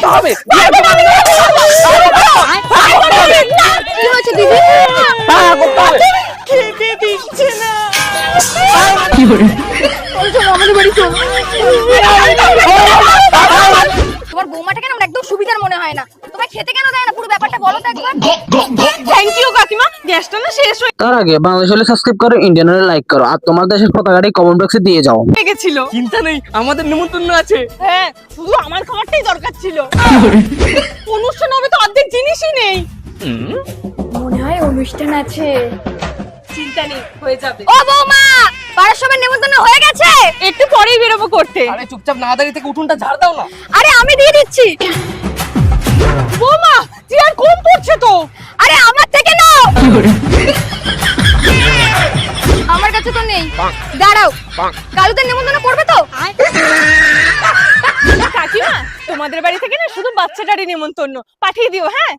করতে হবে। কি হয়েছে দিদি? খেতে দিচ্ছে না। চলো আমাদের বাড়ি চলো। তোমার বৌমাটাকে না আমার একদম সুবিধার মনে হয় না। তোমায় খেতে কেন দেয় না পুরো ব্যাপারটা বলো তো একবার। থ্যাংক ইউ কাকিমা, গ্যাসটা না শেষ তার আগে বাংলাদেশ হলে সাবস্ক্রাইব করো, ইন্ডিয়ান হলে লাইক করো, আর তোমার দেশের পতাকাটি কমেন্ট বক্সে দিয়ে যাও। হয়ে গেছিল। চিন্তা নেই, আমাদের নিমন্ত্রণ আছে। হ্যাঁ, শুধু আমার খাবারটাই দরকার ছিল। অনুষ্ঠান হবে তো অর্ধেক জিনিসই নেই। মনে হয় অনুষ্ঠান আছে। চিন্তা নেই, হয়ে যাবে। ও বৌমা, পাড়ার সবার নেমন্তন্ন হয়ে গেছে? একটু পরেই বেরোবো করতে। আরে চুপচাপ না দাঁড়িয়ে থেকে উঠোনটা ঝাড় দাও না। আরে আমি দিয়ে দিচ্ছি। বৌমা, চেয়ার কম পড়ছে তো। আরে আমার থেকে নাও। আমার কাছে তো নেই। দাঁড়াও, কালুদের নেমন্তন্ন করবে তো? কাকিমা, তোমাদের বাড়ি থেকে না শুধু বাচ্চাটারই নেমন্তন্ন, পাঠিয়ে দিও। হ্যাঁ।